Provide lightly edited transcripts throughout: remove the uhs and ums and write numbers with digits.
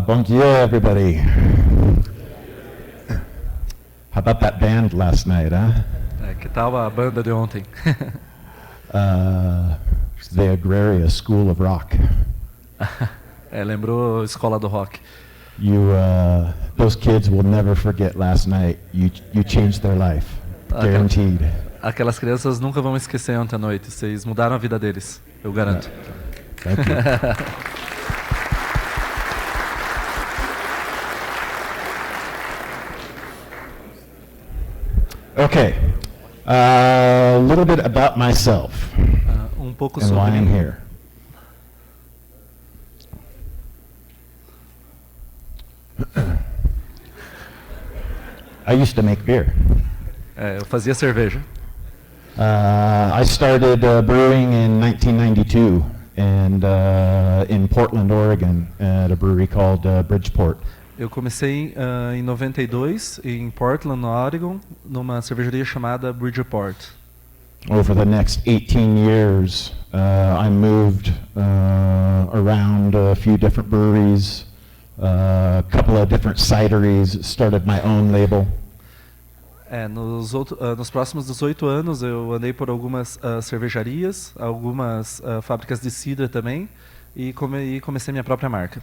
Bom dia, everybody. How about that band last night, huh? Que tal a banda de ontem? The Agrária School of Rock. Lembrou a escola do rock. Those kids will never forget last night. You changed their life, guaranteed. Aquelas crianças nunca vão esquecer ontem à noite. Vocês mudaram a vida deles, eu garanto. Thank you. Okay, a little bit about myself Pouco and why I'm here. I used to make beer. Eu fazia cerveja. I started brewing in 1992 and in Portland, Oregon, at a brewery called Bridgeport. Eu comecei em 92 em Portland, no Oregon, numa cervejaria chamada Bridgeport. Over the next 18 years, I moved around a few different breweries, a couple of different cideries, started my own label. Nos próximos 18 anos, eu andei por algumas cervejarias, algumas fábricas de cidra também, e comecei minha própria marca.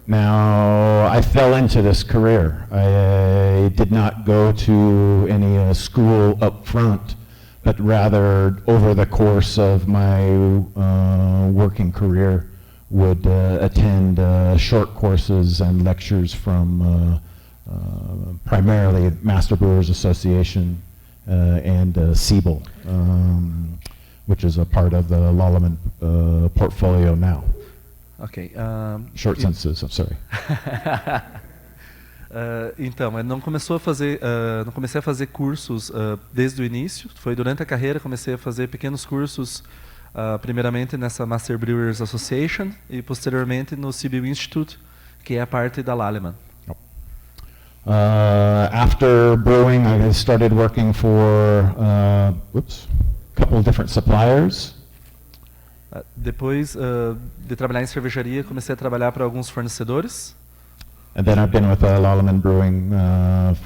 Now, I fell into this career. I did not go to any school up front, but rather over the course of my working career would attend short courses and lectures from primarily Master Brewers Association and Siebel, which is a part of the Lallemand portfolio now. Ok. Short sentences, I'm sorry. Então, eu não comecei a fazer cursos desde o início. Foi durante a carreira comecei a fazer pequenos cursos, primeiramente nessa Master Brewers Association e posteriormente no Siebel Institute, que é a parte da Lallemand. After brewing, I started working for a couple of different suppliers. Depois de trabalhar em cervejaria, comecei a trabalhar para alguns fornecedores. And then I've been with Lallemand Brewing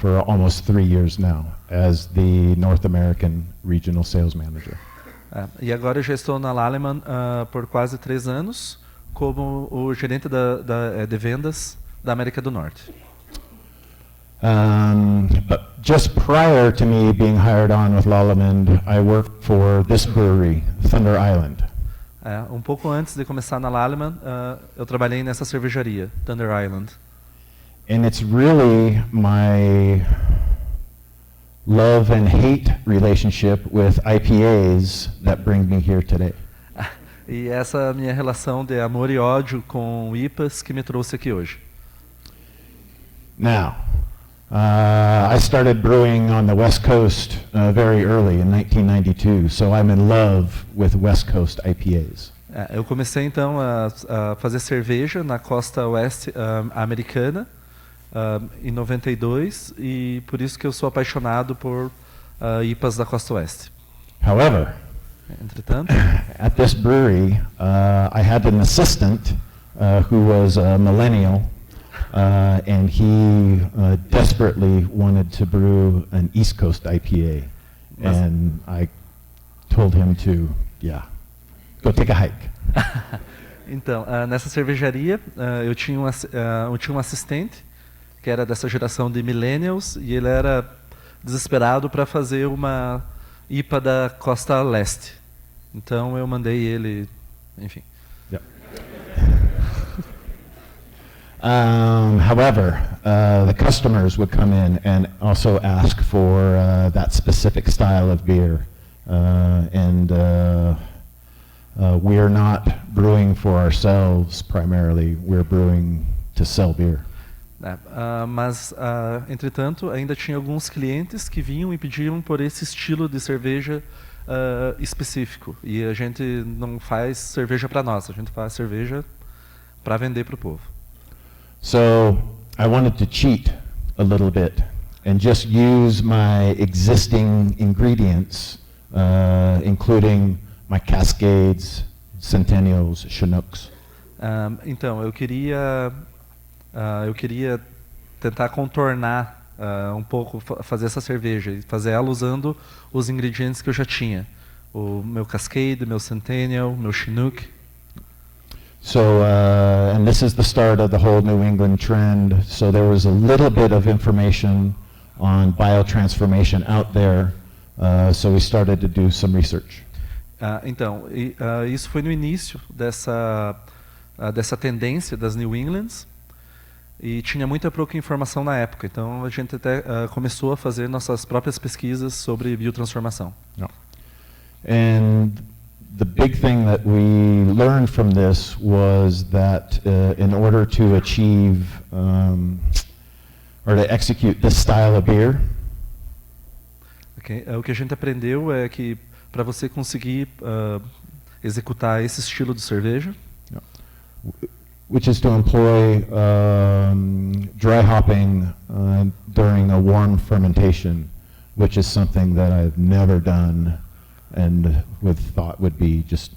for almost 3 years now as the North American Regional Sales Manager. E agora eu já estou na Lallemand por quase 3 anos como o gerente de vendas da América do Norte. But just prior to me being hired on with Lallemand, I worked for this brewery, Thunder Island. Pouco antes de começar na Lallemand, eu trabalhei nessa cervejaria, Thunder Island. And it's really my love and hate relationship with IPAs that bring me here today. E essa minha relação de amor e ódio com IPAs que me trouxe aqui hoje. Now, I started brewing on the West Coast very early in 1992, so I'm in love with West Coast IPAs. Eu comecei então a fazer cerveja na costa oeste americana em 92 e por isso que eu sou apaixonado por IPAs da costa oeste. However, entretanto, at this brewery, I had an assistant who was a millennial. And he desperately wanted to brew an East Coast IPA, and I told him to, go take a hike. Então, nessa cervejaria, eu tinha um assistente que era dessa geração de millennials e ele era desesperado para fazer uma IPA da costa leste. Então eu mandei ele, enfim. However, the customers would come in and also ask for that specific style of beer, and we're not brewing for ourselves primarily, we're brewing to sell beer. Mas, entretanto, ainda tinha alguns clientes que vinham e pediam por esse estilo de cerveja específico. E a gente não faz cerveja para nós, a gente faz cerveja para vender para o povo. So I wanted to cheat a little bit and just use my existing ingredients, including my Cascades, Centennials, Chinooks. Então, eu queria tentar contornar um pouco, fazer essa cerveja e fazer ela usando os ingredientes que eu já tinha. O meu Cascade, meu Centennial, meu Chinook. So, and this is the start of the whole New England trend. So there was a little bit of information on biotransformation out there. So we started to do some research. Isso foi no início dessa tendência das New Englands e tinha muita pouca informação na época. Então a gente até começou a fazer nossas próprias pesquisas sobre biotransformação. Yeah. And the big thing that we learned from this was that in order to achieve or to execute this style of beer, o que a gente aprendeu é que para você conseguir executar esse estilo de cerveja, which is to employ dry hopping during a warm fermentation, which is something that I've never done and thought would be just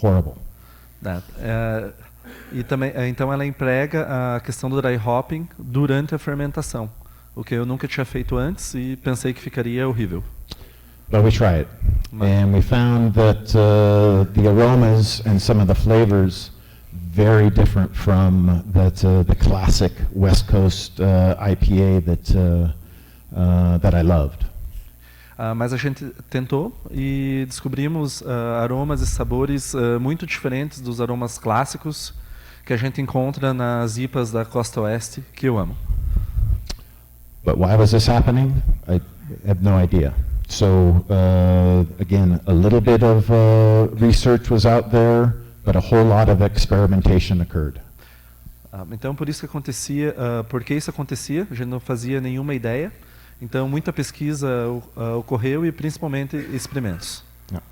horrible. E também, então ela emprega a questão do dry hopping durante a fermentação, o que eu nunca tinha feito antes e pensei que ficaria horrível. But we tried, and we found that the aromas and some of the flavors very different from the classic West Coast IPA that I loved. Mas a gente tentou e descobrimos aromas e sabores muito diferentes dos aromas clássicos que a gente encontra nas IPAs da Costa Oeste, que eu amo. But why was this happening? I have no idea. So again, a little bit of research was out there, but a whole lot of experimentation occurred. Então por isso que acontecia, porque isso acontecia, a gente não fazia nenhuma ideia. Então muita pesquisa ocorreu e principalmente experimentos. Yeah.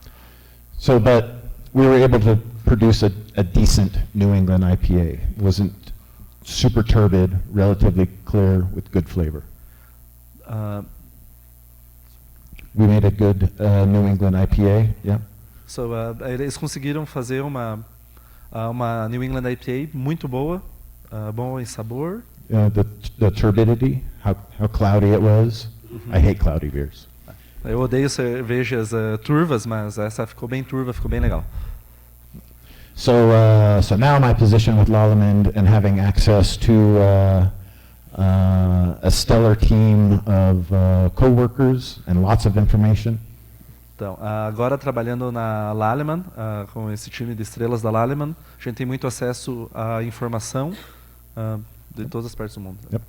So, but we were able to produce a decent New England IPA. It wasn't super turbid, relatively clear with good flavor. We made a good New England IPA, yeah. So, eles conseguiram fazer uma New England IPA muito boa, boa em sabor. The turbidity, how cloudy it was. I hate cloudy beers. Eu odeio cervejas turvas, mas essa ficou bem turva, ficou bem legal. So now my position with Lallemand and having access to a stellar team of co-workers and lots of information. Então, agora trabalhando na Lallemand, com esse time de estrelas da Lallemand, a gente tem muito acesso à informação de todas as partes do mundo. Yep.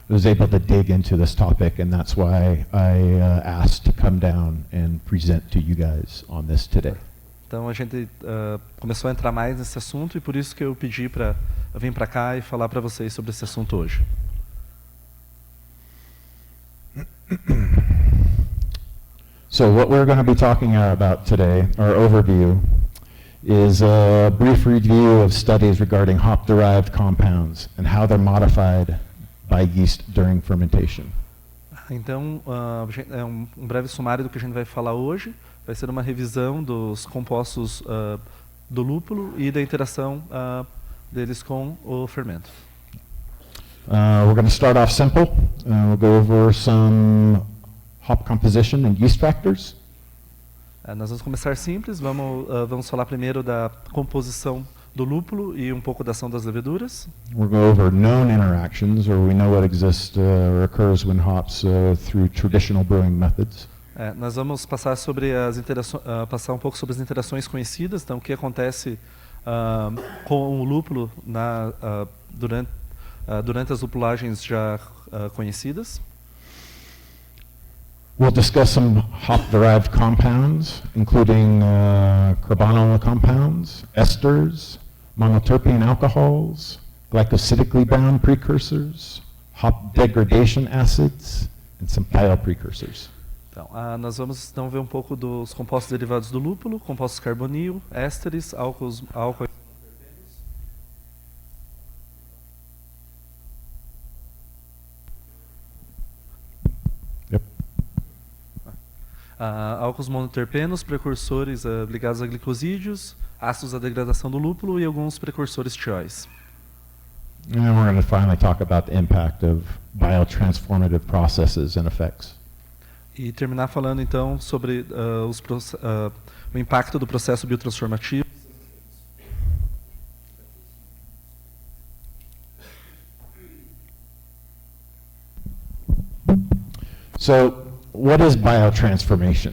I was able to dig into this topic, and that's why I asked to come down and present to you guys on this today. Então a gente começou a entrar mais nesse assunto e por isso que eu pedi para vir para cá e falar para vocês sobre esse assunto hoje. So what we're going to be talking about today, our overview, is a brief review of studies regarding hop-derived compounds and how they're modified by yeast during fermentation. Então, é um breve sumário do que a gente vai falar hoje. Vai ser uma revisão dos compostos do lúpulo e da interação deles com o fermento. We're going to start off simple. We'll go over some hop composition and yeast factors. Nós vamos começar simples, vamos falar primeiro da composição do lúpulo e um pouco da ação das leveduras. We'll go over known interactions, or we know what exists or occurs when hops through traditional brewing methods. Nós vamos passar sobre passar um pouco sobre as interações conhecidas, então o que acontece com o lúpulo durante as lupulagens já conhecidas. We'll discuss some hop-derived compounds, including carbonyl compounds, esters, monoterpene alcohols, glycosidically bound precursors, hop degradation acids, and some thiol precursors. Então, nós vamos então ver um pouco dos compostos derivados do lúpulo, compostos carbonil, ésteres, álcoois. Álcools monoterpenos, precursores ligados a glicosídeos, ácidos da degradação do lúpulo e alguns precursores tióis. And then we're going to finally talk about the impact of biotransformative processes and effects. E terminar falando então sobre o impacto do processo biotransformativo. So, what is biotransformation?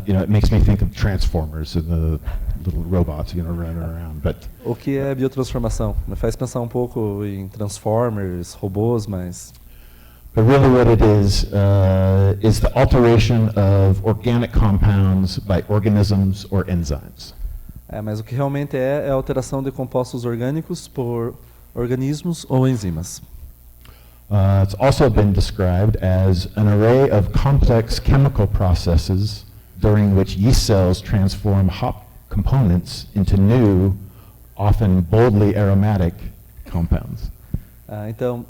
It makes me think of Transformers and the little robots, running around. But O que é biotransformação? Me faz pensar um pouco em Transformers, robôs, mas really, what it is the alteration of organic compounds by organisms or enzymes. mas o que realmente é a alteração de compostos orgânicos por organismos ou enzimas. It's also been described as an array of complex chemical processes during which yeast cells transform hop components into new, often boldly aromatic compounds. Então,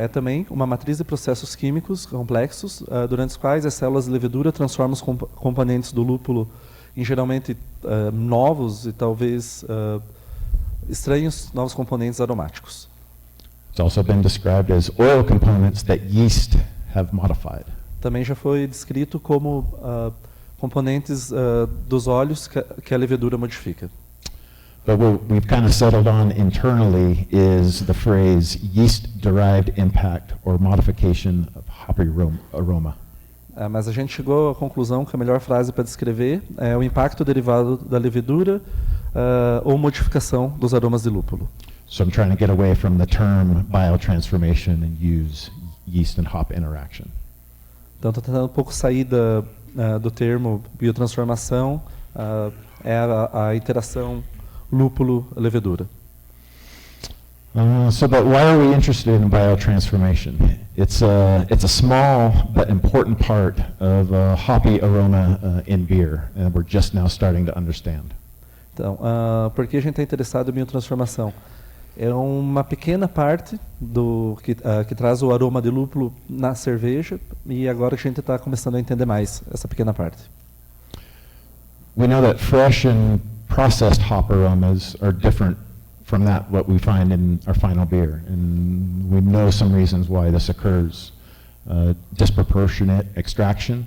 é também uma matriz de processos químicos complexos, durante os quais as células de levedura transformam os componentes do lúpulo em geralmente novos e talvez estranhos novos componentes aromáticos. It's also been described as oil components that yeast have modified. Também já foi descrito como componentes dos óleos que a levedura modifica. But what we've kind of settled on internally is the phrase yeast-derived impact or modification of hop aroma. Mas a gente chegou à conclusão que a melhor frase para descrever é o impacto derivado da levedura ou modificação dos aromas de lúpulo. So I'm trying to get away from the term biotransformation and use yeast and hop interaction. Então, estou tentando um pouco sair do termo biotransformação, é a interação lúpulo-levedura. But why are we interested in biotransformation? It's a small but important part of hoppy aroma in beer, and we're just now starting to understand. Então, por que a gente está interessado em biotransformação? É uma pequena parte que traz o aroma de lúpulo na cerveja, e agora a gente está começando a entender mais essa pequena parte. We know that fresh and processed hop aromas are different from what we find in our final beer, and we know some reasons why this occurs. Disproportionate extraction.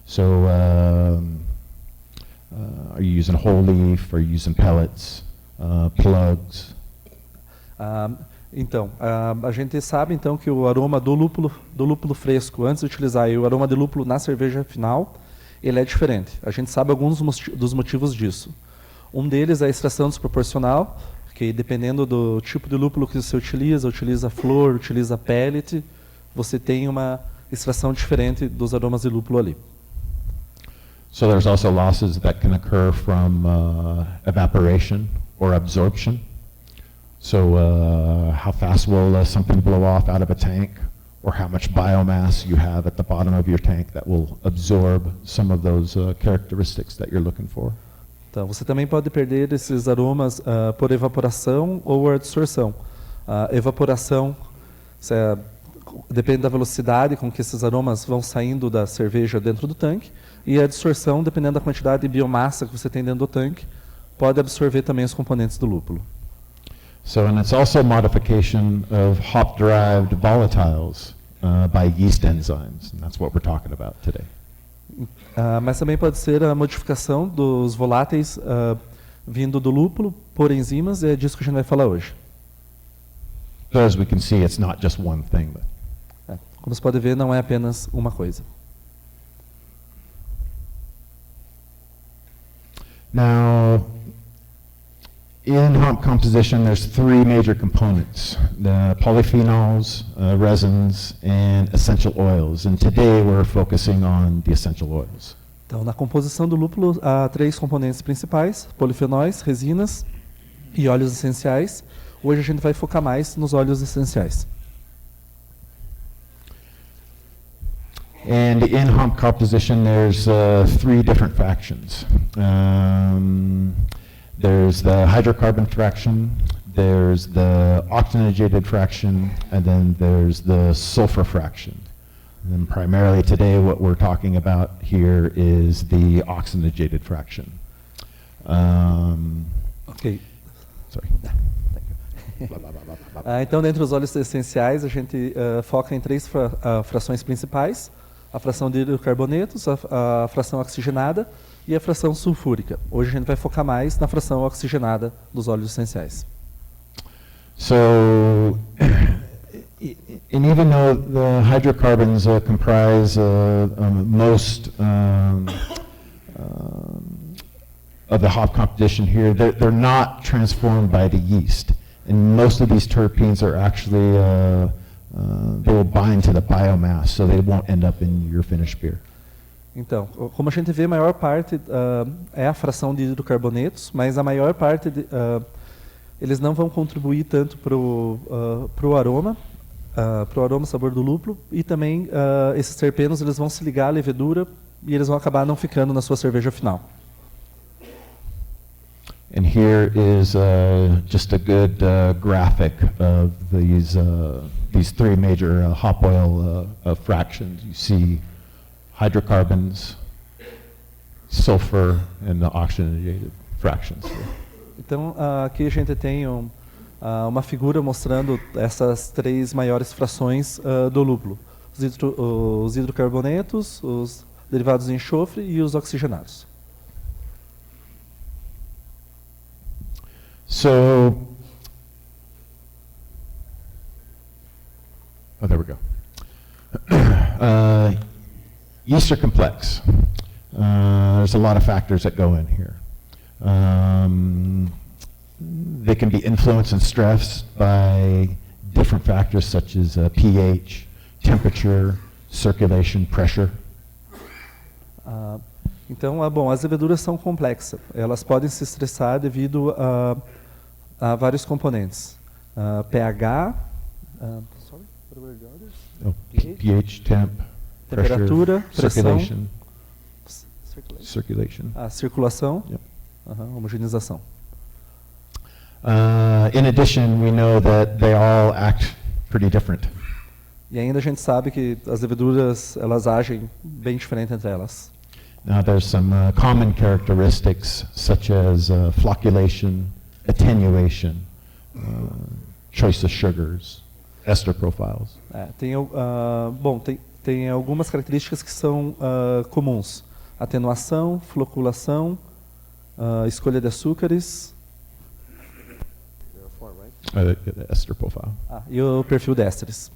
So, are you using whole leaf? Are you using pellets? Plugs? Então, a gente sabe então que o aroma do lúpulo fresco, antes de utilizar, e o aroma de lúpulo na cerveja final, ele é diferente. A gente sabe alguns dos motivos disso. Um deles é a extração desproporcional, que dependendo do tipo de lúpulo que você utiliza flor, utiliza pellet, você tem uma extração diferente dos aromas de lúpulo ali. So there's also losses that can occur from evaporation or absorption. So how fast will something blow off out of a tank, or how much biomass you have at the bottom of your tank that will absorb some of those characteristics that you're looking for. Então, você também pode perder esses aromas por evaporação ou adsorção. Evaporação depende da velocidade com que esses aromas vão saindo da cerveja dentro do tanque, e a adsorção, dependendo da quantidade de biomassa que você tem dentro do tanque, pode absorver também os componentes do lúpulo. So, and it's also modification of hop-derived volatiles by yeast enzymes, and that's what we're talking about today. Mas também pode ser a modificação dos voláteis vindo do lúpulo por enzimas, e é disso que a gente vai falar hoje. So as we can see, it's not just one thing. Como você pode ver, não é apenas uma coisa. Now, in hop composition, there's three major components: the polyphenols, resins, and essential oils. And today we're focusing on the essential oils. Então, na composição do lúpulo, há três componentes principais: polifenóis, resinas e óleos essenciais. Hoje a gente vai focar mais nos óleos essenciais. And in hop composition, there's three different fractions. There's the hydrocarbon fraction, there's the oxygenated fraction, and then there's the sulfur fraction. And primarily today, what we're talking about here is the oxygenated fraction. Ok. Sorry. Então, dentre os óleos essenciais, a gente foca em três frações principais: a fração de hidrocarbonetos, a fração oxigenada e a fração sulfúrica. Hoje a gente vai focar mais na fração oxigenada dos óleos essenciais. So, and even though the hydrocarbons comprise most of the hop composition here, they're not transformed by the yeast. And most of these terpenes are actually, they will bind to the biomass, so they won't end up in your finished beer. Então, como a gente vê, a maior parte é a fração de hidrocarbonetos, mas a maior parte, eles não vão contribuir tanto para o aroma, sabor do lúpulo, e também esses terpenos eles vão se ligar à levedura e eles vão acabar não ficando na sua cerveja final. And here is just a good graphic of these three major hop oil fractions. You see hydrocarbons, sulfur, and the oxygenated fractions. Então, aqui a gente tem uma figura mostrando essas três maiores frações do lúpulo: os hidrocarbonetos, os derivados de enxofre e os oxigenados. So, oh, there we go. Yeast are complex. There's a lot of factors that go in here. They can be influenced and stressed by different factors such as pH, temperature, circulation, pressure. Então, bom, as leveduras são complexas. Elas podem se estressar devido a vários componentes. pH, pH, temp, temperatura, pressure, pressão, circulation. A circulação, Yep. Homogeneização. In addition, we know that they all act pretty different. E ainda a gente sabe que as leveduras elas agem bem diferente entre elas. Now there's some common characteristics such as flocculation, attenuation, choice of sugars, ester profiles. Tem algumas características que são comuns: atenuação, floculação, escolha de açúcares. The ester profile. E o perfil de ésteres.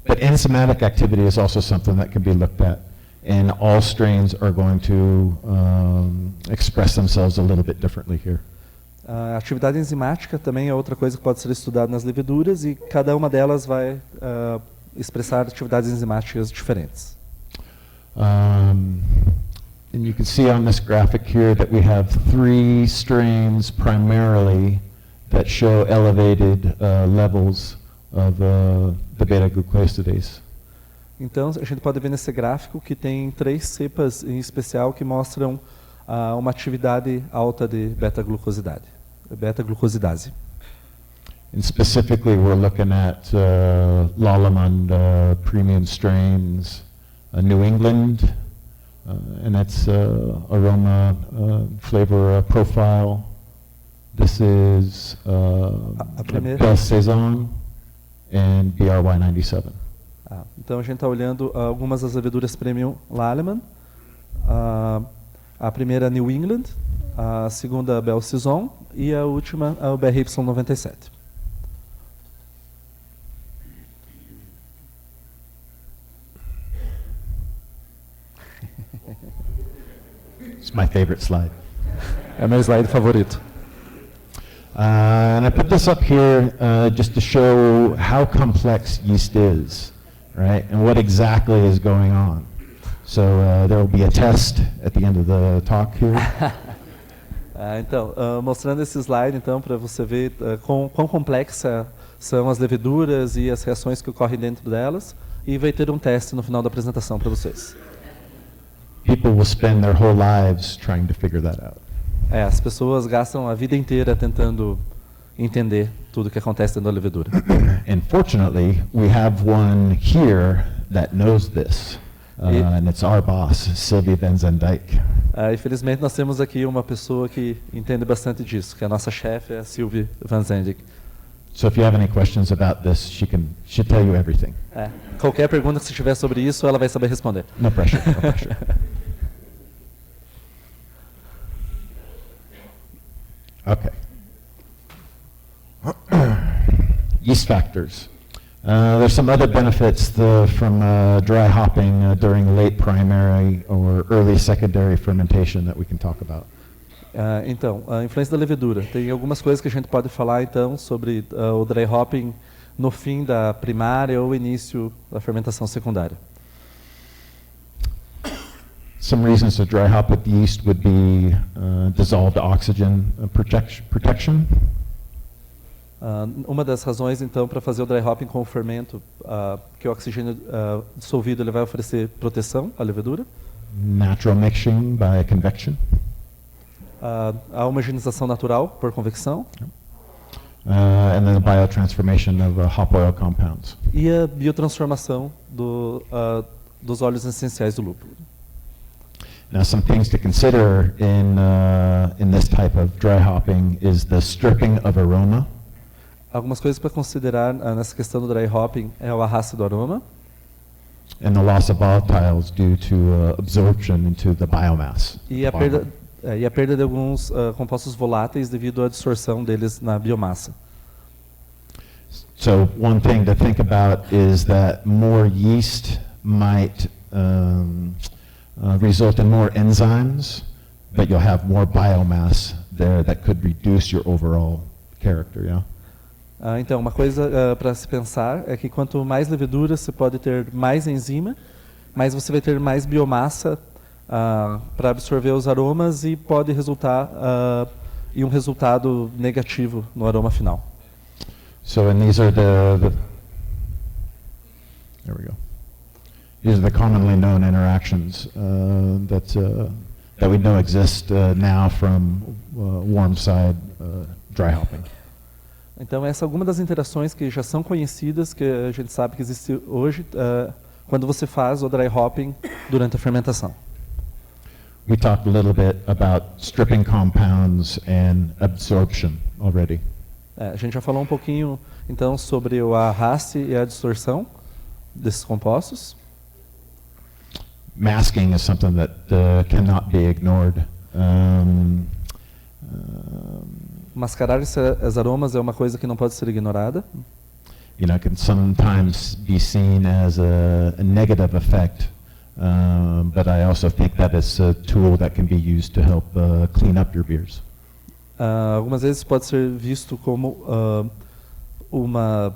But enzymatic activity is also something that can be looked at, and all strains are going to express themselves a little bit differently here. A atividade enzimática também é outra coisa que pode ser estudada nas leveduras, e cada uma delas vai expressar atividades enzimáticas diferentes. And you can see on this graphic here that we have three strains primarily that show elevated levels of the beta-glucosidase. Então, a gente pode ver nesse gráfico que tem três cepas em especial que mostram uma atividade alta de beta-glucosidase. And specifically, we're looking at Lallemand premium strains, New England, and that's aroma, flavor profile. This is Belle Saison and BRY 97. Então a gente está olhando algumas das leveduras premium Lallemand, a primeira New England, a segunda Belle Saison e a última o BRY 97. It's my favorite slide. É meu slide favorito. And I put this up here just to show how complex yeast is, right? And what exactly is going on. So there will be a test at the end of the talk here. Então, mostrando esse slide, então, para você ver quão complexa são as leveduras e as reações que ocorrem dentro delas, e vai ter um teste no final da apresentação para vocês. People will spend their whole lives trying to figure that out. As pessoas gastam a vida inteira tentando entender tudo que acontece dentro da levedura. And fortunately, we have one here that knows this, and it's our boss, Sylvie Van Zendijk. Infelizmente, nós temos aqui uma pessoa que entende bastante disso, que a nossa chefe é a Sylvie Van Zendijk. So if you have any questions about this, she'll tell you everything. Qualquer pergunta que você tiver sobre isso, ela vai saber responder. No pressure, no pressure. Okay. Yeast factors. There's some other benefits from dry hopping during late primary or early secondary fermentation that we can talk about. Então, a influência da levedura. Tem algumas coisas que a gente pode falar, então, sobre o dry hopping no fim da primária ou início da fermentação secundária. Some reasons to dry hop with yeast would be dissolved oxygen protection. Uma das razões, então, para fazer o dry hopping com o fermento, que o oxigênio dissolvido ele vai oferecer proteção à levedura. Natural mixing by convection. A homogeneização natural por convecção. And then the biotransformation of hop oil compounds. E a biotransformação dos óleos essenciais do lúpulo. Now, some things to consider in this type of dry hopping is the stripping of aroma. Algumas coisas para considerar nessa questão do dry hopping é o arraste do aroma. And the loss of volatiles due to absorption into the biomass. E a perda de alguns compostos voláteis devido à distorção deles na biomassa. So one thing to think about is that more yeast might result in more enzymes, but you'll have more biomass there that could reduce your overall character, yeah? Então, uma coisa para se pensar é que quanto mais levedura, você pode ter mais enzima, mas você vai ter mais biomassa para absorver os aromas e pode resultar em um resultado negativo no aroma final. So, and these are there we go. These are the commonly known interactions that we know exist now from warm side dry hopping. Então, essa é alguma das interações que já são conhecidas, que a gente sabe que existe hoje, quando você faz o dry hopping durante a fermentação. We talked a little bit about stripping compounds and absorption already. A gente já falou um pouquinho, então, sobre o arraste e a distorção desses compostos. Masking is something that cannot be ignored. Mascarar esses aromas é uma coisa que não pode ser ignorada. You know, it can sometimes be seen as a negative effect, but I also think that it's a tool that can be used to help clean up your beers. Algumas vezes pode ser visto como uma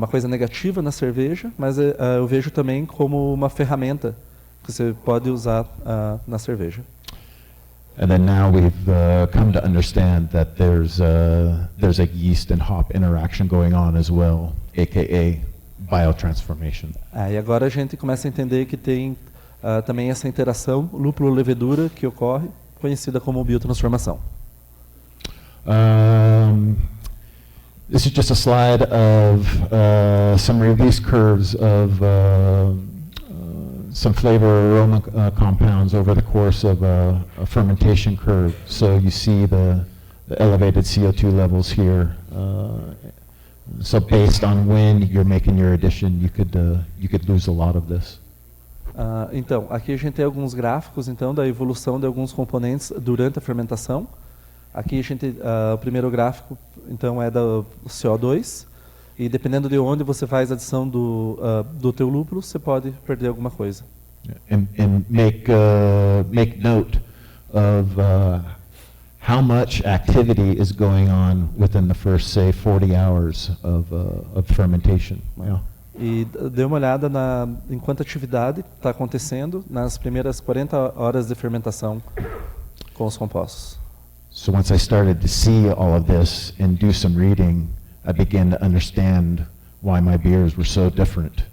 coisa negativa na cerveja, mas eu vejo também como uma ferramenta que você pode usar na cerveja. And then now we've come to understand that there's a yeast and hop interaction going on as well, aka biotransformation. E agora a gente começa a entender que tem também essa interação lúpulo-levedura que ocorre, conhecida como biotransformação. This is just a slide of some release curves of some flavor aroma compounds over the course of a fermentation curve. So you see the elevated CO2 levels here. So based on when you're making your addition, you could lose a lot of this. Então, aqui a gente tem alguns gráficos então da evolução de alguns componentes durante a fermentação. Aqui a gente, o primeiro gráfico então é do CO2 e dependendo de onde você faz a adição do teu lúpulo, você pode perder alguma coisa. And make note of how much activity is going on within the first, say, 40 hours of fermentation. Yeah. E dê uma olhada em quanta atividade está acontecendo nas primeiras 40 horas de fermentação com os compostos. So once I started to see all of this and do some reading, I began to understand why my beers were so different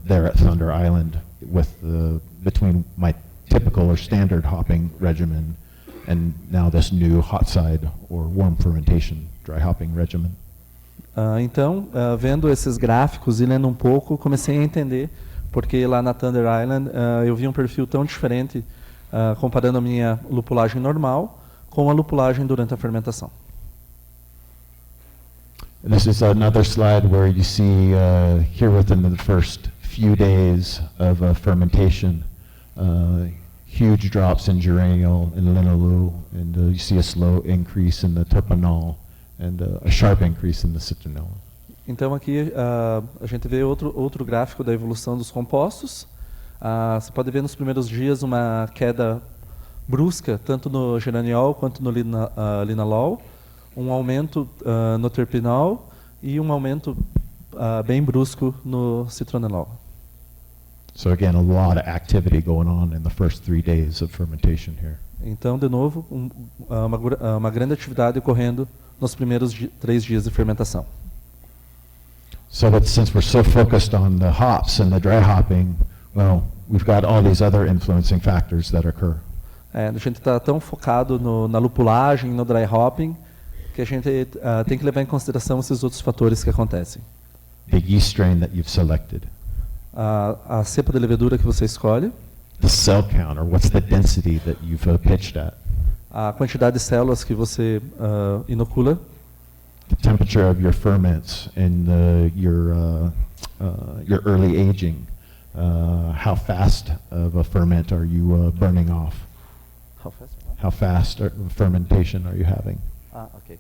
there at Thunder Island between my typical or standard hopping regimen and now this new hot side or warm fermentation dry hopping regimen. Então, vendo esses gráficos e lendo um pouco, comecei a entender porque lá na Thunder Island eu vi um perfil tão diferente comparando a minha lupulagem normal com a lupulagem durante a fermentação. This is another slide where you see here within the first few days of fermentation, huge drops in geraniol and linalool, and you see a slow increase in the terpenol and a sharp increase in the citronella. Então aqui a gente vê outro gráfico da evolução dos compostos. Você pode ver nos primeiros dias uma queda brusca, tanto no geraniol quanto no linalol, um aumento no terpenol e um aumento bem brusco no citronelol. So again, a lot of activity going on in the first 3 days of fermentation here. Então, de novo, uma grande atividade ocorrendo nos primeiros 3 dias de fermentação. So that since we're so focused on the hops and the dry hopping, well, we've got all these other influencing factors that occur. A gente está tão focado na lupulagem, no dry hopping, que a gente tem que levar em consideração esses outros fatores que acontecem. The yeast strain that you've selected. A cepa de levedura que você escolhe. The cell count, or what's the density that you've pitched at. A quantidade de células que você inocula. The temperature of your ferments and your early aging. How fast of a ferment are you burning off? How fast fermentation are you having? Ok.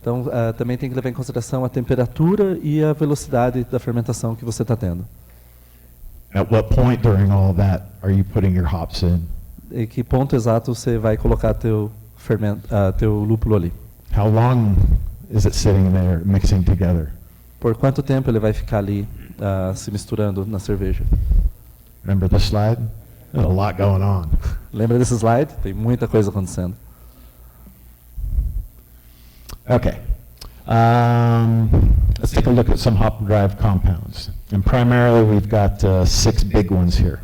Então, também tem que levar em consideração a temperatura e a velocidade da fermentação que você está tendo. At what point during all that are you putting your hops in? E que ponto exato você vai colocar teu lúpulo ali? How long is it sitting there mixing together? Por quanto tempo ele vai ficar ali se misturando na cerveja? Remember this slide? There's a lot going on. Lembra desse slide? Tem muita coisa acontecendo. Okay. Let's take a look at some hop-derived compounds. And primarily we've got 6 big ones here.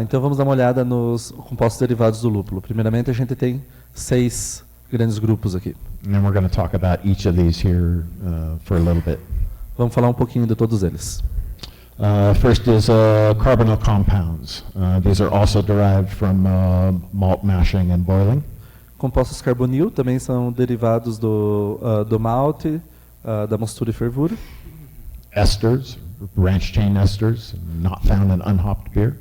Então vamos dar uma olhada nos compostos derivados do lúpulo. Primeiramente a gente tem 6 grandes grupos aqui. And then we're going to talk about each of these here for a little bit. Vamos falar um pouquinho de todos eles. First is carbonyl compounds. These are also derived from malt mashing and boiling. Compostos carbonil também são derivados do malte, da mostura e fervura. Esters, branch chain esters, not found in unhopped beer.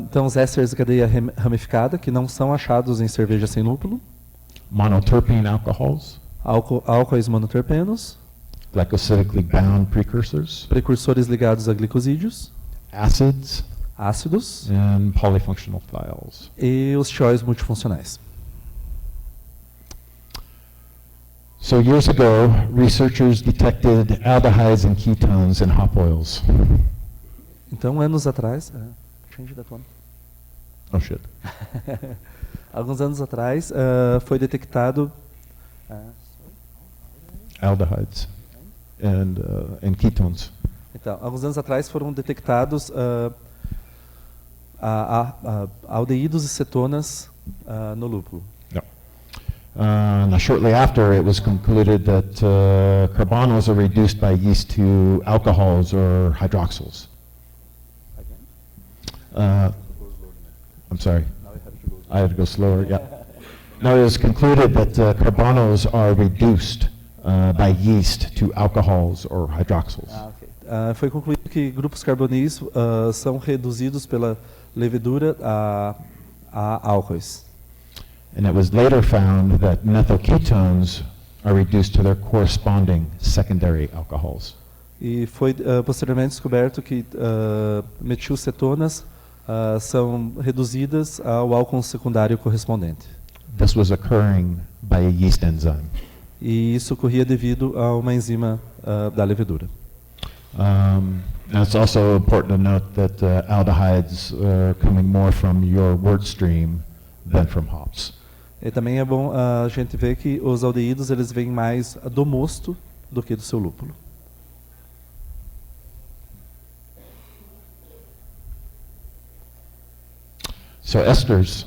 Então os ésteres de cadeia ramificada, que não são achados em cerveja sem lúpulo. Monoterpene alcohols. Álcoois monoterpenos. Glycosidically bound precursors. Precursores ligados a glicosídeos. Acids. Ácidos. And polyfunctional thiols. E os tióis multifuncionais. So years ago, researchers detected aldehydes and ketones in hop oils. Então, anos atrás... change that one. Oh, shit. Alguns anos atrás, foi detectado... aldehydes and ketones. Então, alguns anos atrás foram detectados aldeídos e cetonas no lúpulo. Now, shortly after, it was concluded that carbonyls are reduced by yeast to alcohols or hydroxyls. I'm sorry. I had to go slower. Yeah. Now, it was concluded that carbonyls are reduced by yeast to alcohols or hydroxyls. Foi concluído que grupos carbonis são reduzidos pela levedura a álcoois. And it was later found that methyl ketones are reduced to their corresponding secondary alcohols. E foi posteriormente descoberto que metilcetonas são reduzidas ao álcool secundário correspondente. This was occurring by a yeast enzyme. E isso ocorria devido a uma enzima da levedura. And it's also important to note that aldehydes are coming more from your wort stream than from hops. E também é bom a gente ver que os aldeídos eles vêm mais do mosto do que do seu lúpulo. So esters,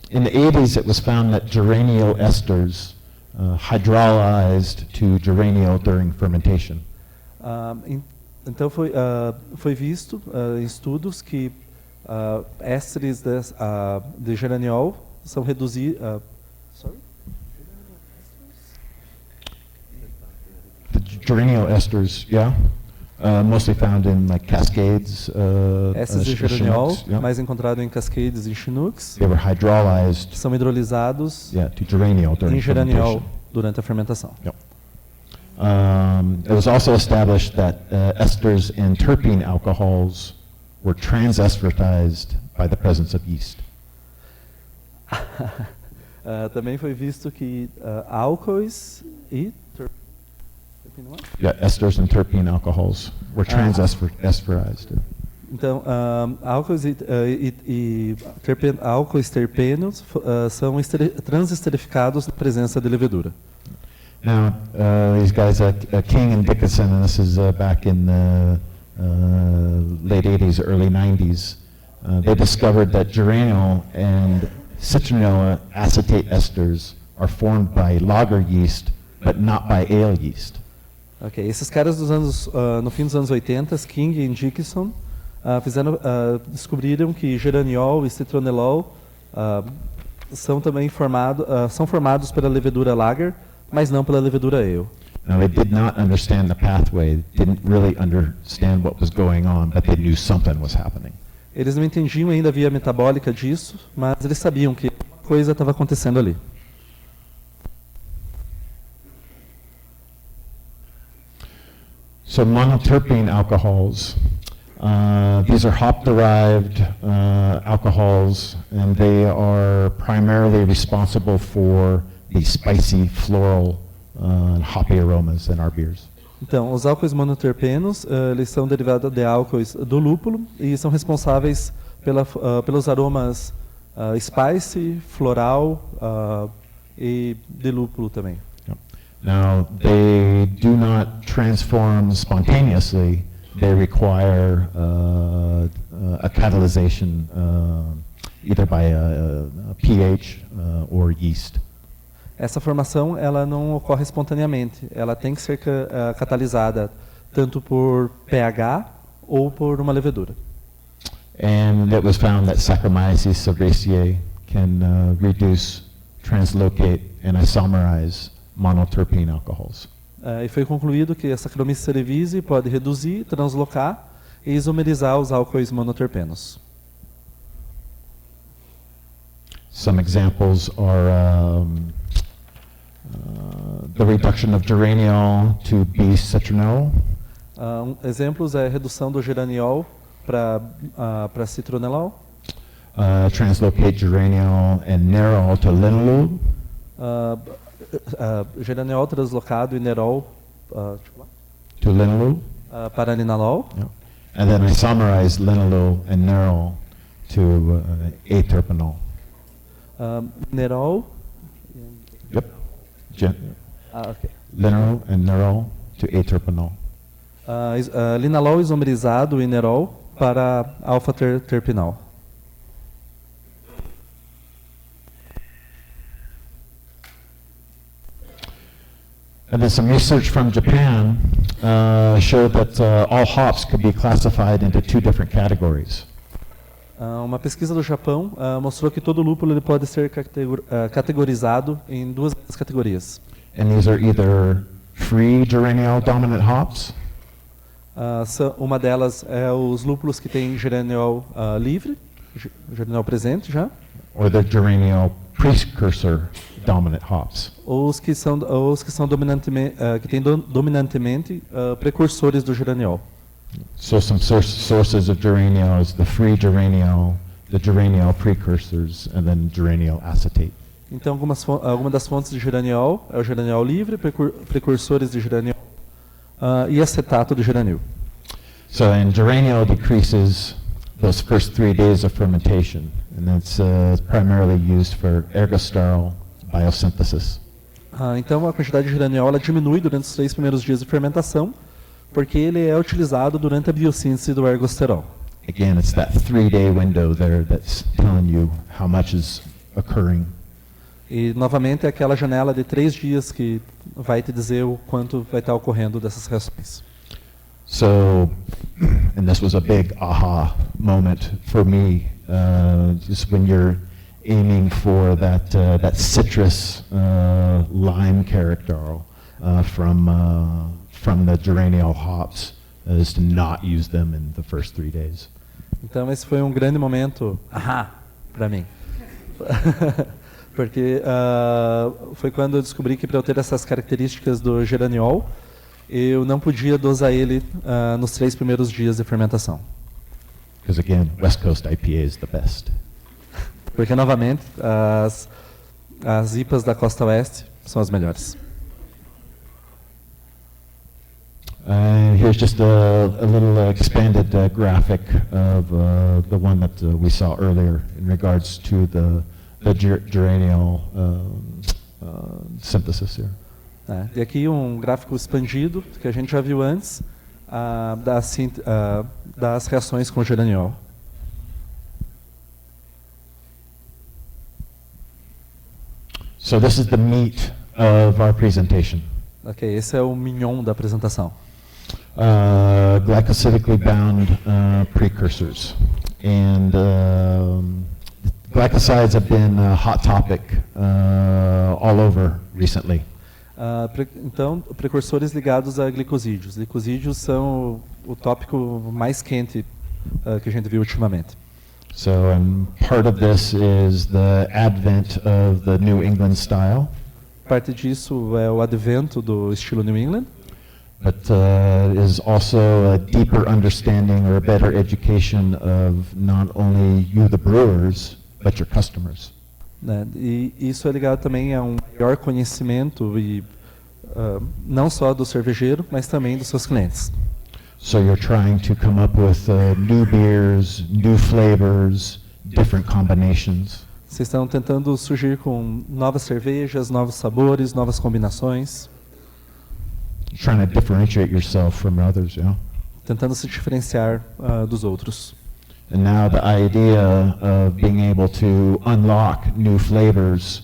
In the 80s, it was found that geraniol esters hydrolyzed to geraniol during fermentation. Então foi visto em estudos que ésteres de geraniol são reduzidos. The geraniol esters, yeah, mostly found in like cascades. Ésteres de geraniol, Chinooks, yeah. mais encontrado em cascades e chinooks, They were hydrolyzed, são hidrolisados yeah, to geraniol during em geraniol fermentation. durante a fermentação. Yep. It was also established that esters and terpene alcohols were transesteratized by the presence of yeast. Também foi visto que álcoois e Yeah, esters and terpene alcohols were transesteratized. então álcoois álcoois terpenos são transesterificados na presença de levedura. Now, these guys, King and Dickinson, and this is back in the late 80s, early 90s, they discovered that geraniol and citronella acetate esters are formed by lager yeast, but not by ale yeast. Ok, esses caras no fim dos anos 80, King e Dickinson, descobriram que geraniol e citronelol são também formados pela levedura lager, mas não pela levedura ale. Now, they did not understand the pathway, didn't really understand what was going on, but they knew something was happening. Eles não entendiam ainda a via metabólica disso, mas eles sabiam que coisa estava acontecendo ali. So monoterpene alcohols, these are hop-derived alcohols, and they are primarily responsible for the spicy, floral, hoppy aromas in our beers. Então, os álcoois monoterpenos, eles são derivados de álcoois do lúpulo e são responsáveis pelos aromas spicy, floral e de lúpulo também. Now, they do not transform spontaneously. They require a catalyzation either by a pH or yeast. Essa formação ela não ocorre espontaneamente. Ela tem que ser catalisada tanto por pH ou por uma levedura. And it was found that Saccharomyces cerevisiae can reduce, translocate, and isomerize monoterpene alcohols. E foi concluído que a Saccharomyces cerevisiae pode reduzir, translocar e isomerizar os álcoois monoterpenos. Some examples are the reduction of geraniol to B-citronel. Exemplos é a redução do geraniol para citronelol. Translocate geraniol and nerol to linalool. Geraniol translocado e nerol To linalool. para linalol. Yeah. And then isomerize linalool and nerol to aterpenol. Nerol. Yep. Ok. Linalool and nerol to aterpenol. Linalol isomerizado e nerol para alfa-terpinol. And then some research from Japan showed that all hops could be classified into two different categories. Uma pesquisa do Japão mostrou que todo lúpulo ele pode ser categorizado em duas categorias. And these are either free geraniol dominant hops, Uma delas é os lúpulos que têm geraniol livre, geraniol presente já, or the geraniol precursor dominant hops. ou os que são que têm dominantemente precursores do geraniol. So some sources of geraniol is the free geraniol, the geraniol precursors, and then geraniol acetate. Então, alguma das fontes de geraniol é o geraniol livre, precursores de geraniol e acetato de geranil. So and geraniol decreases those first 3 days of fermentation, and that's primarily used for ergosterol biosynthesis. Então, a quantidade de geraniol ela diminui durante os 3 primeiros dias de fermentação, porque ele é utilizado durante a biossíntese do ergosterol. again, it's that 3-day window there that's telling you how much is occurring. E, novamente, é aquela janela de 3 dias que vai te dizer o quanto vai estar ocorrendo dessas reações. So, and this was a big aha moment for me, just when you're aiming for that citrus lime character from the geraniol hops, is to not use them in the first 3 days. Então, esse foi um grande momento, para mim. Porque foi quando eu descobri que para eu ter essas características do geraniol, eu não podia dosar ele nos 3 primeiros dias de fermentação. Because again, West Coast IPA is the best. Porque, novamente, as IPAs da Costa Oeste são as melhores. Here's just a little expanded graphic of the one that we saw earlier in regards to the geraniol synthesis here. E aqui um gráfico expandido que a gente já viu antes das reações com geraniol. So this is the meat of our presentation. Ok, esse é o mignon da apresentação. Glycosidically bound precursors. And glycosides have been a hot topic all over recently. Então, precursores ligados a glicosídeos. Glicosídeos são o tópico mais quente que a gente viu ultimamente. So, part of this is the advent of the New England style. Parte disso é o advento do estilo New England. But is also a deeper understanding or a better education of not only you, the brewers, but your customers. E isso é ligado também a um maior conhecimento e não só do cervejeiro, mas também dos seus clientes. So you're trying to come up with new beers, new flavors, different combinations. Vocês estão tentando surgir com novas cervejas, novos sabores, novas combinações. You're trying to differentiate yourself from others, you know? Tentando se diferenciar dos outros. And now the idea of being able to unlock new flavors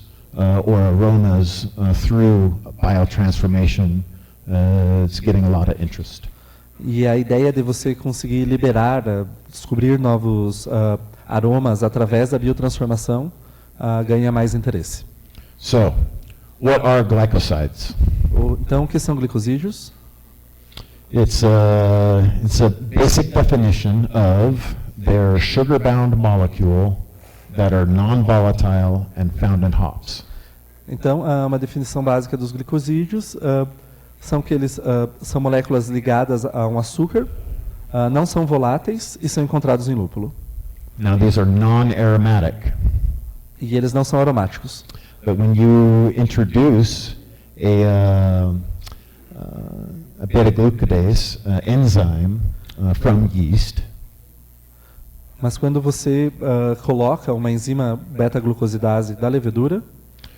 or aromas through biotransformation is getting a lot of interest. E a ideia de você conseguir liberar, descobrir novos aromas através da biotransformação ganha mais interesse. So, what are glycosides? Então, o que são glicosídeos? It's a basic definition of their sugar-bound molecule that are non-volatile and found in hops. Então, uma definição básica dos glicosídeos são que eles são moléculas ligadas a um açúcar, não são voláteis e são encontrados em lúpulo. Now, these are non-aromatic. E eles não são aromáticos. But when you introduce a beta-glucadase enzyme from yeast, mas quando você coloca uma enzima beta-glucosidase da levedura,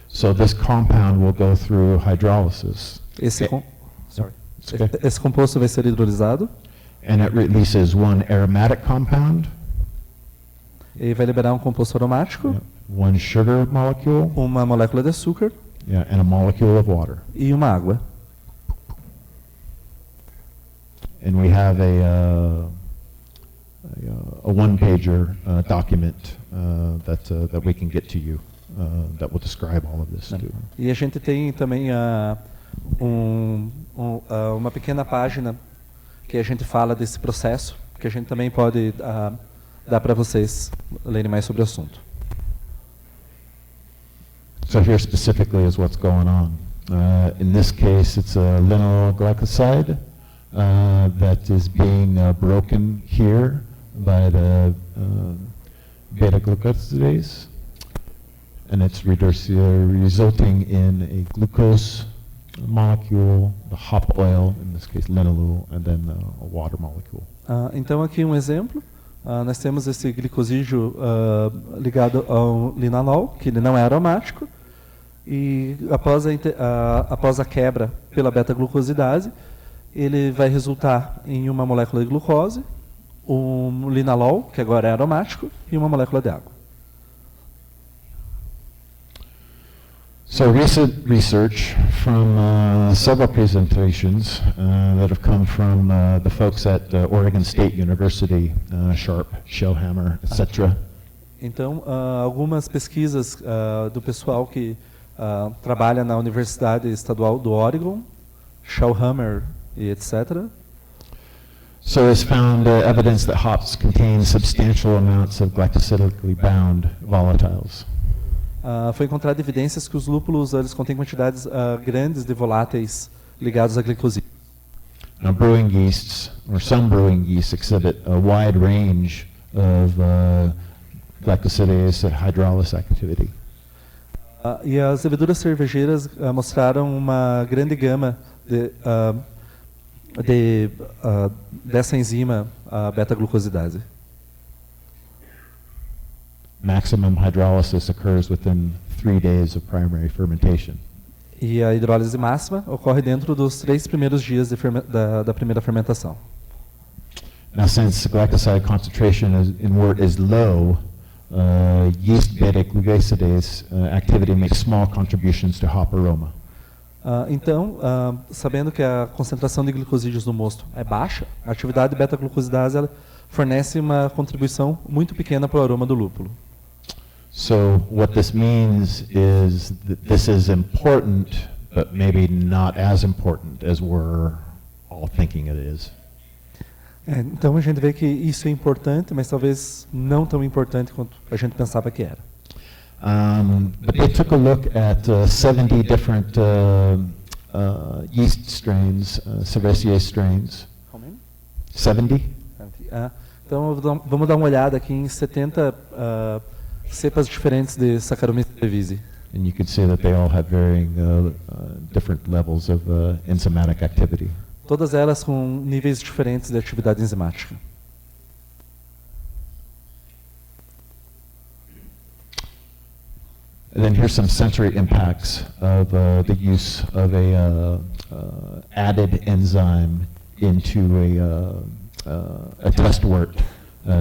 so this compound will go through hydrolysis. Esse composto vai ser hidrolisado. And it releases one aromatic compound. E vai liberar um composto aromático. Yeah. One sugar molecule. Uma molécula de açúcar. Yeah, and a molecule of water. E uma água. And we have a one-pager document that we can get to you that will describe all of this too. E a gente tem também uma pequena página que a gente fala desse processo, que a gente também pode dar para vocês lerem mais sobre o assunto. So here specifically is what's going on. In this case, it's a linalool glycoside that is being broken here by the beta-glucosidase, and it's resulting in a glucose molecule, the hop oil, in this case linalool, and then a water molecule. Então aqui um exemplo. Nós temos esse glicosídeo ligado ao linalol, que ele não é aromático, e após a quebra pela beta-glucosidase, ele vai resultar em uma molécula de glucose, um linalol, que agora é aromático, e uma molécula de água. So recent research from several presentations that have come from the folks at Oregon State University, Sharp, Shellhammer, etc. Então, algumas pesquisas do pessoal que trabalha na Universidade Estadual do Oregon, Shellhammer e etc. So it's found evidence that hops contain substantial amounts of glycosylically bound volatiles. Foi encontrado evidências que os lúpulos eles contêm quantidades grandes de voláteis ligados à glicosídeo. Now, brewing yeasts, or some brewing yeasts, exhibit a wide range of glycosidase hydrolase activity. E as leveduras cervejeiras mostraram uma grande gama dessa enzima, a beta-glucosidase. Maximum hydrolysis occurs within 3 days of primary fermentation. E a hidrólise máxima ocorre dentro dos 3 primeiros dias da primeira fermentação. Now, since glycoside concentration in wort is low, yeast beta-glucosidase activity makes small contributions to hop aroma. Então, sabendo que a concentração de glicosídeos no mosto é baixa, a atividade beta-glucosidase ela fornece uma contribuição muito pequena para o aroma do lúpulo. So what this means is that this is important, but maybe not as important as we're all thinking it is. Então a gente vê que isso é importante, mas talvez não tão importante quanto a gente pensava que era. But they took a look at 70 different yeast strains, Cervejas strains. How many? 70? Então vamos dar uma olhada aqui em 70 cepas diferentes de Saccharomyces cerevisiae. And you could see that they all have varying different levels of enzymatic activity. Todas elas com níveis diferentes de atividade enzimática. And then here's some sensory impacts of the use of a added enzyme into a test wort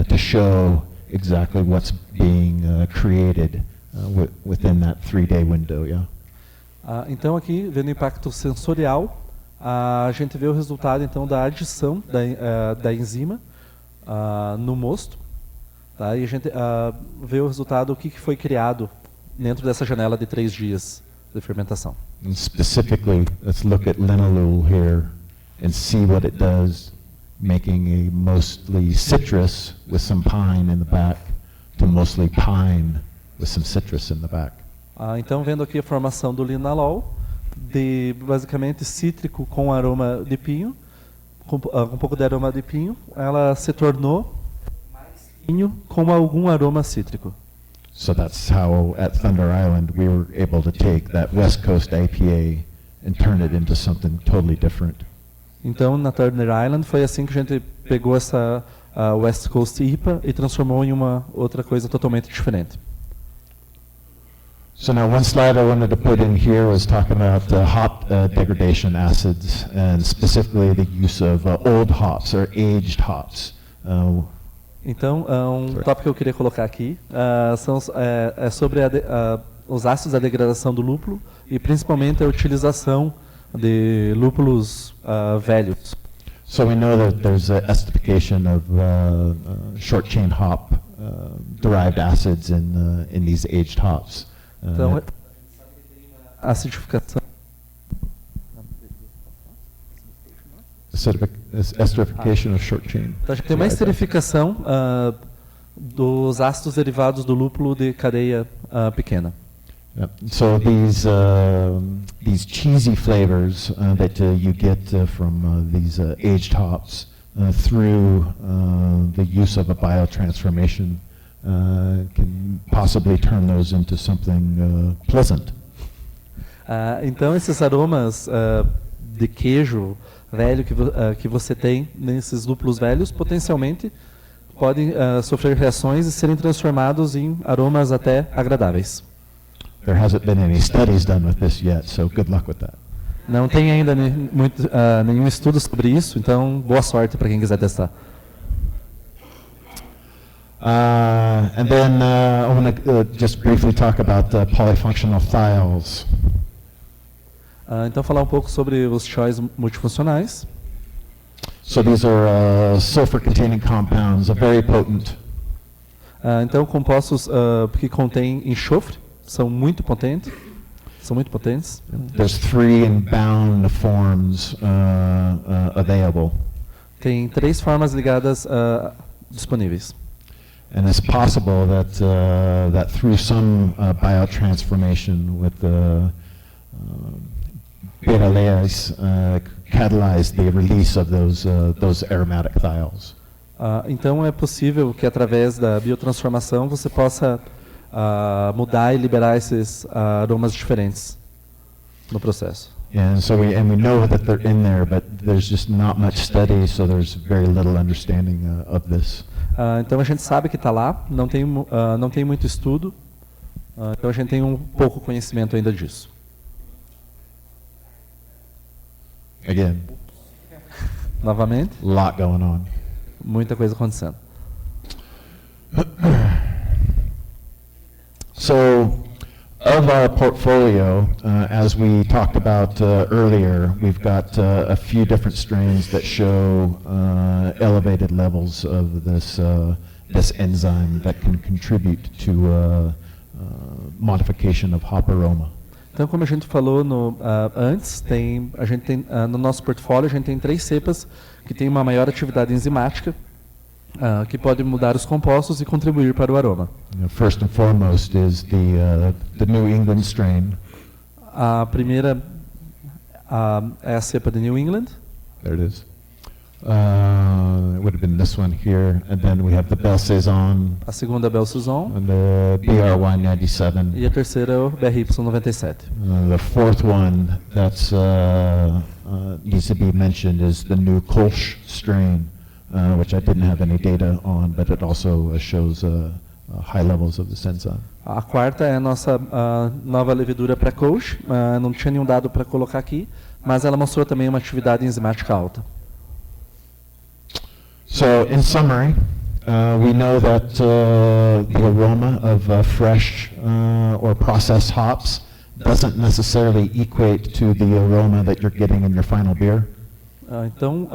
to show exactly what's being created within that 3-day window. Yeah. Então aqui, vendo o impacto sensorial, a gente vê o resultado então da adição da enzima no mosto, tá? E a gente vê o resultado, o que foi criado dentro dessa janela de 3 dias de fermentação. And specifically, let's look at linalool here and see what it does, making a mostly citrus with some pine in the back to mostly pine with some citrus in the back. Então, vendo aqui a formação do linalol, de basicamente cítrico com aroma de pinho, com um pouco de aroma de pinho, ela se tornou mais pinho com algum aroma cítrico. So that's how at Thunder Island we were able to take that West Coast IPA and turn it into something totally different. Então, na Thunder Island foi assim que a gente pegou essa West Coast IPA e transformou em uma outra coisa totalmente diferente. So now one slide I wanted to put in here was talking about hop degradation acids and specifically the use of old hops or aged hops. Então, um tópico que eu queria colocar aqui é sobre os ácidos da degradação do lúpulo e principalmente a utilização de lúpulos velhos. So we know that there's esterification of short chain hop derived acids in these aged hops. Então, acidificação. Esterification of short chain. Então, a gente tem uma esterificação dos ácidos derivados do lúpulo de cadeia pequena. Yep. So these cheesy flavors that you get from these aged hops through the use of a biotransformation can possibly turn those into something pleasant. Então esses aromas de queijo velho que você tem nesses lúpulos velhos potencialmente podem sofrer reações e serem transformados em aromas até agradáveis. There hasn't been any studies done with this yet, so good luck with that. Não tem ainda nenhum estudo sobre isso, então boa sorte para quem quiser testar. And then I want to just briefly talk about the polyfunctional thiols. Então falar um pouco sobre os choys multifuncionais. So these are sulfur-containing compounds, very potent. Então compostos que contêm enxofre, são muito potentes. There's 3 in-bound forms available. Tem 3 formas ligadas disponíveis. And it's possible that through some biotransformation with the beta layers catalyze the release of those aromatic thiols. Então é possível que através da biotransformação você possa mudar e liberar esses aromas diferentes no processo. And so we know that they're in there, but there's just not much study, so there's very little understanding of this. Então a gente sabe que está lá, não tem muito estudo, então a gente tem um pouco conhecimento ainda disso. Again, Novamente, a lot going on. muita coisa acontecendo. So, of our portfolio, as we talked about earlier, we've got a few different strains that show elevated levels of this enzyme that can contribute to modification of hop aroma. Então, como a gente falou antes, no nosso portfólio a gente tem 3 cepas que têm uma maior atividade enzimática, que podem mudar os compostos e contribuir para o aroma. First and foremost is the New England strain. A primeira é a cepa de New England. There it is. It would have been this one here, and then we have the Belle Saison A segunda é a Belle Saison. and the BRY 97. E a terceira é o BRY 97. The fourth one that's needs to be mentioned is the new Kolsch strain, which I didn't have any data on, but it also shows high levels of this enzyme. A quarta é a nossa nova levedura para Kolsch. Não tinha nenhum dado para colocar aqui, mas ela mostrou também uma atividade enzimática alta. So, in summary, we know that the aroma of fresh or processed hops doesn't necessarily equate to the aroma that you're getting in your final beer. Então,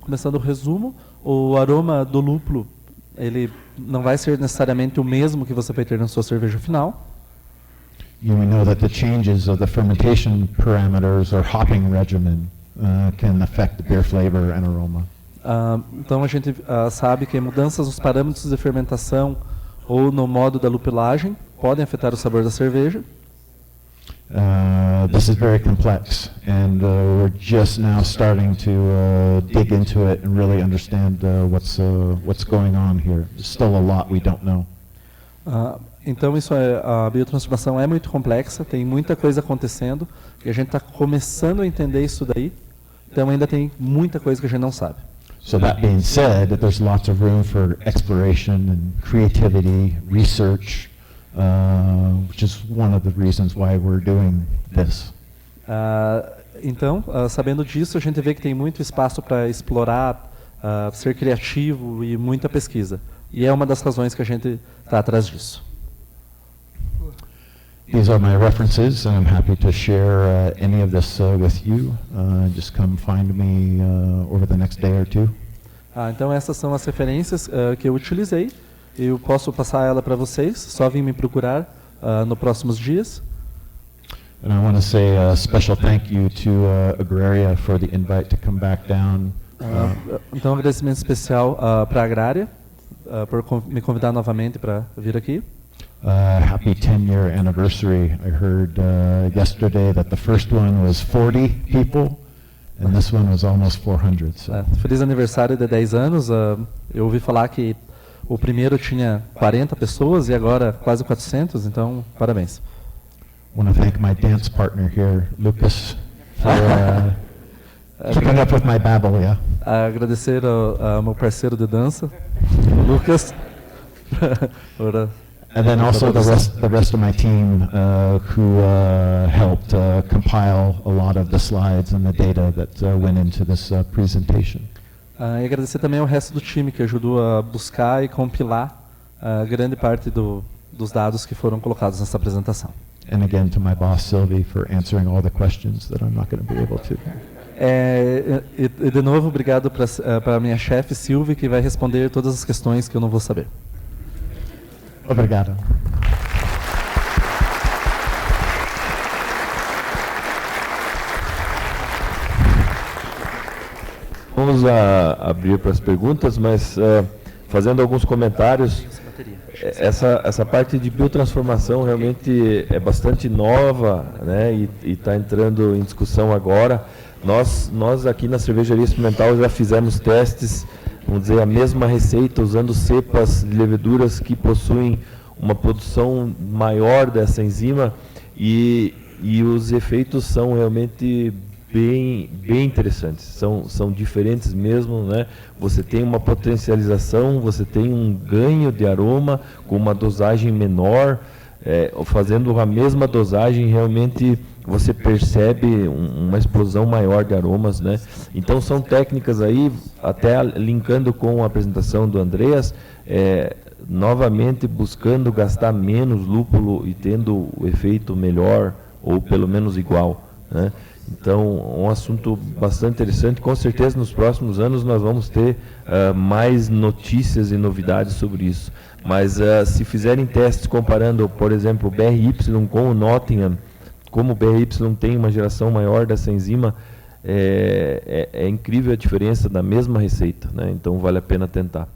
começando o resumo, o aroma do lúpulo, ele não vai ser necessariamente o mesmo que você vai ter na sua cerveja final. We know that the changes of the fermentation parameters or hopping regimen can affect the beer flavor and aroma. Então a gente sabe que mudanças nos parâmetros de fermentação ou no modo da lupulagem podem afetar o sabor da cerveja. This is very complex, and we're just now starting to dig into it and really understand what's going on here. There's still a lot we don't know. Então a biotransformação é muito complexa, tem muita coisa acontecendo e a gente está começando a entender isso daí. Então ainda tem muita coisa que a gente não sabe. So that being said, there's lots of room for exploration and creativity, research, which is one of the reasons why we're doing this. Então, sabendo disso, a gente vê que tem muito espaço para explorar, ser criativo e muita pesquisa. E é uma das razões que a gente está atrás disso. These are my references, and I'm happy to share any of this with you. Just come find me over the next day or two. Então essas são as referências que eu utilizei. Eu posso passar ela para vocês. Só vim me procurar nos próximos dias. And I want to say a special thank you to Agrária for the invite to come back down. Então um agradecimento especial para a Agrária por me convidar novamente para vir aqui. Happy 10-year anniversary. I heard yesterday that the first one was 40 people, and this one was almost 400. So. Feliz aniversário de 10 anos. Eu ouvi falar que o primeiro tinha 40 pessoas e agora quase 400, então parabéns. I want to thank my dance partner here, Lucas, for keeping up with my babble, yeah. Agradecer ao meu parceiro de dança, Lucas. And then also the rest of my team who helped compile a lot of the slides and the data that went into this presentation. E agradecer também ao resto do time que ajudou a buscar e compilar grande parte dos dados que foram colocados nessa apresentação. And again, to my boss, Sylvie, for answering all the questions that I'm not going to be able to. E de novo, obrigado para a minha chefe, Sylvie, que vai responder todas as questões que eu não vou saber. Obrigado. Vamos abrir para as perguntas, mas fazendo alguns comentários. Essa parte de biotransformação realmente é bastante nova, né, e está entrando em discussão agora. Nós aqui na Cervejaria Experimental já fizemos testes, vamos dizer, a mesma receita, usando cepas de leveduras que possuem uma produção maior dessa enzima, e os efeitos são realmente bem interessantes, são diferentes mesmo, né? Você tem uma potencialização, você tem um ganho de aroma com uma dosagem menor, fazendo a mesma dosagem realmente você percebe uma explosão maior de aromas, né? Então são técnicas aí, até linkando com a apresentação do Andreas, novamente buscando gastar menos lúpulo e tendo o efeito melhor ou pelo menos igual, né? Então, um assunto bastante interessante. Com certeza, nos próximos anos, nós vamos ter mais notícias e novidades sobre isso. Mas, se fizerem testes comparando, por exemplo, o BRY com o Nottingham, como o BRY tem uma geração maior dessa enzima, é incrível a diferença da mesma receita, né? Então, vale a pena tentar.